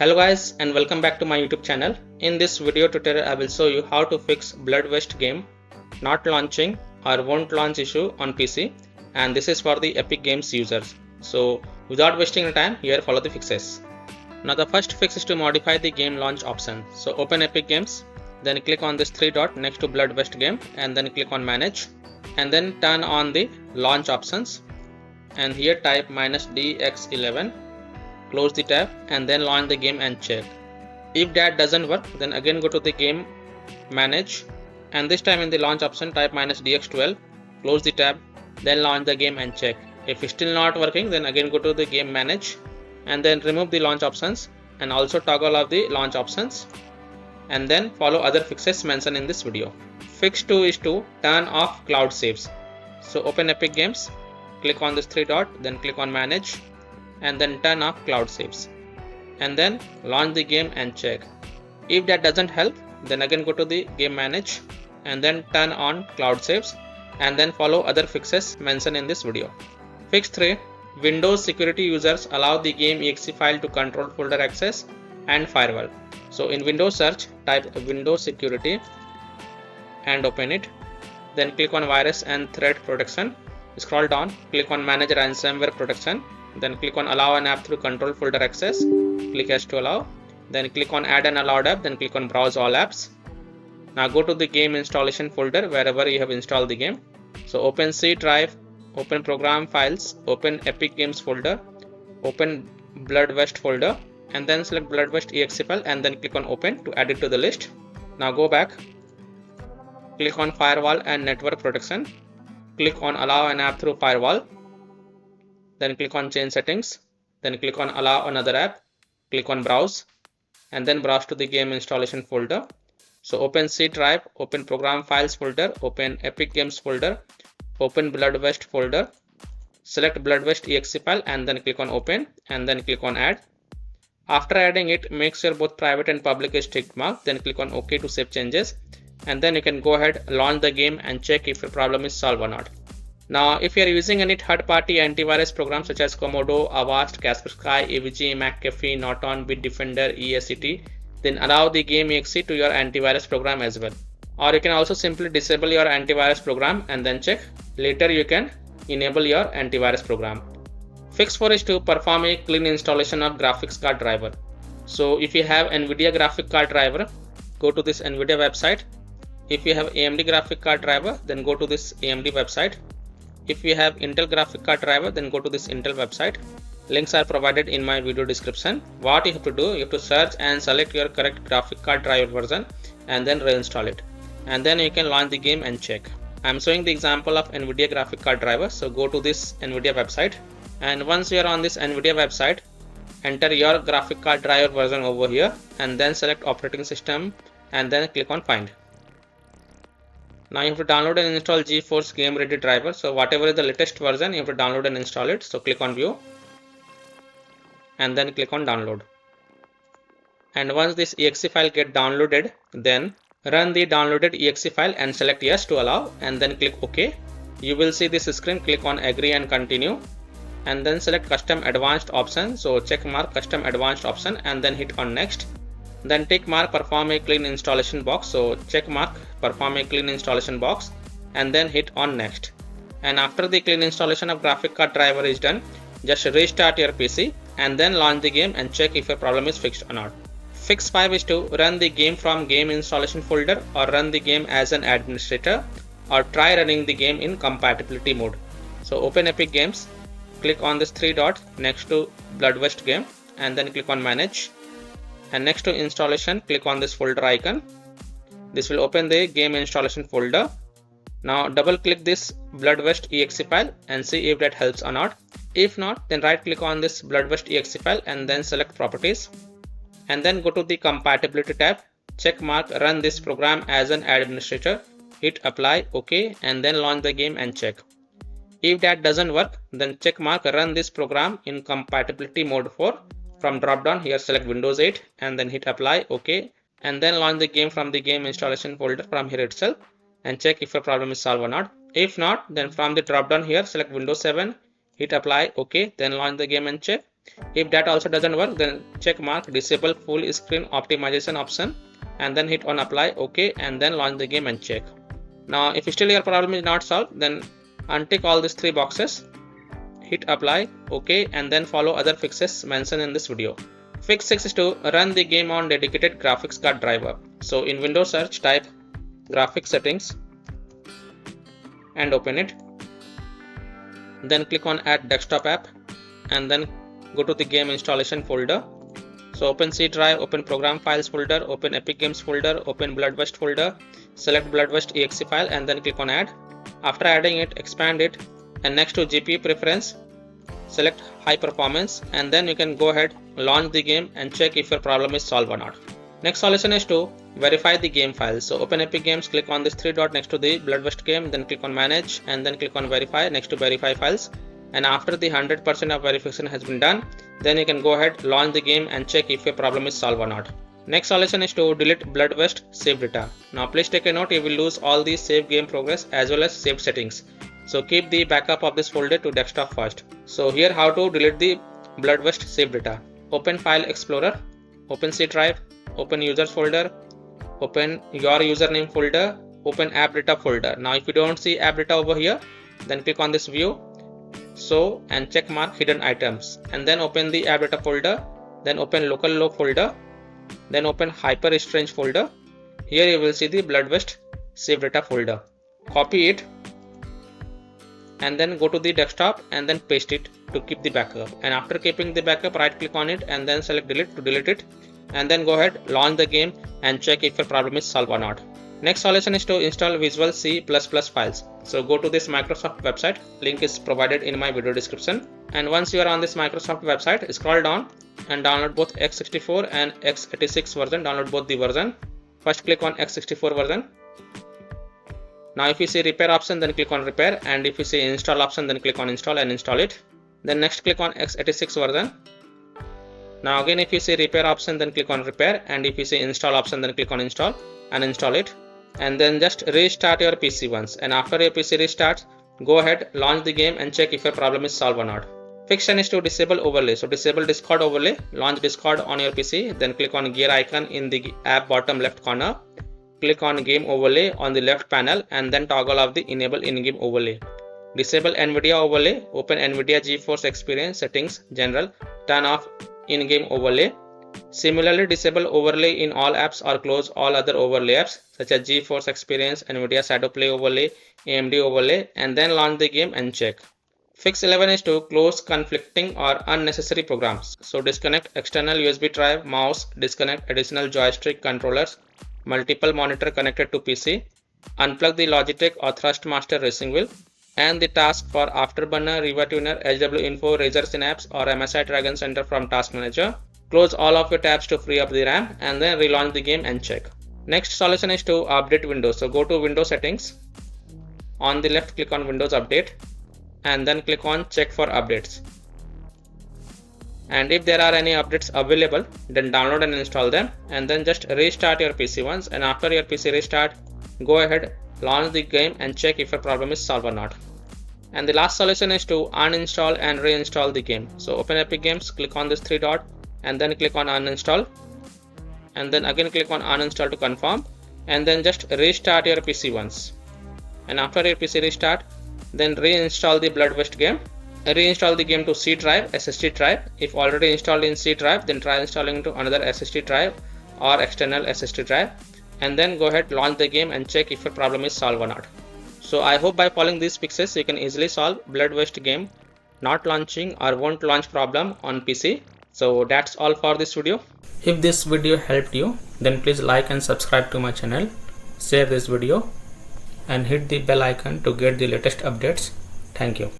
Hello guys and welcome back to my YouTube channel. In this video tutorial I will show you how to fix Blood West game not launching or won't launch issue on PC, and this is for the Epic Games users. So without wasting time, here follow the fixes. Now the first fix is to modify the game launch option. So open Epic Games, then click on this three dot next to Blood West game and then click on manage and then turn on the launch options, and here type -DX11, close the tab and then launch the game and check. If that doesn't work, then again go to the game manage and this time in the launch option type -DX12, close the tab, then launch the game and check. If it's still not working, then again go to the game manage and then remove the launch options and also toggle off the launch options and then follow other fixes mentioned in this video. Fix 2 is to turn off cloud saves. So open Epic Games, click on this three dot, then click on manage and then turn off cloud saves and then launch the game and check. If that doesn't help, then again go to the game manage and then turn on cloud saves and then follow other fixes mentioned in this video. Fix 3, Windows security users allow the game exe file to control folder access and firewall. So in Windows search type Windows security and open it, then click on virus and threat protection, scroll down, click on manage ransomware protection, then click on allow an app through control folder access, click yes to allow, then click on add an allowed app, then click on browse all apps. Now go to the game installation folder wherever you have installed the game. So open C drive, open program files, open Epic Games folder, open Blood West folder and then select Blood West exe file and then click on open to add it to the list. Now go back, click on firewall and network protection, click on allow an app through firewall, then click on change settings, then click on allow another app, click on browse and then browse to the game installation folder. So open C drive, open program files folder, open Epic Games folder, open Blood West folder, select Blood West exe file and then click on open and then click on add. After adding it, make sure both private and public is tick marked, then click on OK to save changes and then you can go ahead, launch the game and check if your problem is solved or not. Now, if you are using any third-party antivirus programs such as Komodo, Avast, Kaspersky, AVG, McAfee, Norton, Bitdefender, ESET, then allow the game exe to your antivirus program as well. Or you can also simply disable your antivirus program and then check. Later you can enable your antivirus program. Fix 4 is to perform a clean installation of graphics card driver. So if you have NVIDIA graphic card driver, go to this NVIDIA website. If you have AMD graphic card driver, then go to this AMD website. If you have Intel graphic card driver, then go to this Intel website. Links are provided in my video description. What you have to do, you have to search and select your correct graphic card driver version and then reinstall it. And then you can launch the game and check. I am showing the example of NVIDIA graphic card driver. So go to this NVIDIA website and once you are on this NVIDIA website, enter your graphic card driver version over here and then select operating system and then click on find. Now you have to download and install GeForce Game Ready driver. So whatever is the latest version, you have to download and install it. So click on view and then click on download. And once this exe file get downloaded, then run the downloaded exe file and select yes to allow and then click OK. You will see this screen, click on agree and continue and then select custom advanced option. So check mark custom advanced option and then hit on next. Then tick mark perform a clean installation box. So check mark perform a clean installation box and then hit on next. And after the clean installation of graphic card driver is done, just restart your PC and then launch the game and check if your problem is fixed or not. Fix 5 is to run the game from game installation folder or run the game as an administrator or try running the game in compatibility mode. So open Epic Games, click on this three dot next to Blood West game and then click on manage. And next to installation, click on this folder icon. This will open the game installation folder. Now double click this Blood West exe file and see if that helps or not. If not, then right click on this Blood West exe file and then select properties. And then go to the compatibility tab, check mark run this program as an administrator, hit apply, OK and then launch the game and check. If that doesn't work, then check mark run this program in compatibility mode 4. From drop down here select Windows 8 and then hit apply, OK and then launch the game from the game installation folder from here itself and check if your problem is solved or not. If not, then from the drop down here select Windows 7, hit apply, OK, then launch the game and check. If that also doesn't work, then check mark disable full screen optimization option and then hit on apply, OK, and then launch the game and check. Now if still your problem is not solved, then untick all these 3 boxes, hit apply, OK, and then follow other fixes mentioned in this video. Fix 6 is to run the game on dedicated graphics card driver. So in Windows search, type graphics settings and open it. Then click on add desktop app and then go to the game installation folder. So open C drive, open program files folder, open Epic Games folder, open Bloodwest folder, select Bloodwest exe file and then click on add. After adding it, expand it, and next to GPU preference, select high performance, and then you can go ahead, launch the game and check if your problem is solved or not. Next solution is to verify the game files. So open Epic Games, click on this 3 dot next to the Bloodwest game, then click on manage and then click on verify next to verify files. And after the 100% of verification has been done, then you can go ahead, launch the game and check if your problem is solved or not. Next solution is to delete Bloodwest save data. Now please take a note, you will lose all the save game progress as well as saved settings. So keep the backup of this folder to desktop first. So here how to delete the Bloodwest save data. Open File Explorer, open C drive, open users folder, open your username folder, open app data folder. Now if you don't see app data over here, then click on this view, so and check mark hidden items, and then open the app data folder, then open local log folder, then open hyper strange folder. Here you will see the Bloodwest save data folder. Copy it and then go to the desktop and then paste it to keep the backup. And after keeping the backup, right click on it and then select delete to delete it, and then go ahead, launch the game and check if your problem is solved or not. Next solution is to install Visual C++ files. So go to this Microsoft website, link is provided in my video description. And once you are on this Microsoft website, scroll down and download both x64 and x86 version, download both the version. First click on x64 version. Now if you see repair option, then click on repair, and if you see install option, then click on install and install it. Then next click on x86 version. Now again if you see repair option, then click on repair, and if you see install option, then click on install and install it. And then just restart your PC once, and after your PC restarts, go ahead, launch the game and check if your problem is solved or not. Fiction is to disable overlay. So disable Discord overlay, launch Discord on your PC, then click on gear icon in the app bottom left corner, click on game overlay on the left panel and then toggle off the enable in-game overlay. Disable NVIDIA overlay, open NVIDIA GeForce Experience settings, general, turn off in-game overlay. Similarly, disable overlay in all apps or close all other overlay apps such as GeForce Experience, NVIDIA Shadow Play overlay, AMD overlay, and then launch the game and check. Fix 11 is to close conflicting or unnecessary programs. So disconnect external USB drive, mouse, disconnect additional joystick controllers, multiple monitor connected to PC, unplug the Logitech or Thrustmaster racing wheel, and the task for Afterburner, Riva Tuner, HW Info, Razer Synapse or MSI Dragon Center from Task Manager. Close all of your tabs to free up the RAM and then relaunch the game and check. Next solution is to update Windows. So go to Windows settings. On the left, click on Windows Update and then click on check for updates. And if there are any updates available, then download and install them, and then just restart your PC once, and after your PC restart, go ahead, launch the game and check if your problem is solved or not. And the last solution is to uninstall and reinstall the game. So open Epic Games, click on this 3 dot and then click on uninstall, and then again click on uninstall to confirm, and then just restart your PC once. And after your PC restart, then reinstall the Bloodwest game. Reinstall the game to C drive, SSD drive. If already installed in C drive, then try installing to another SSD drive or external SSD drive, and then go ahead, launch the game and check if your problem is solved or not. So I hope by following these fixes you can easily solve Bloodwest game not launching or won't launch problem on PC. So that's all for this video. If this video helped you, then please like and subscribe to my channel, share this video and hit the bell icon to get the latest updates. Thank you.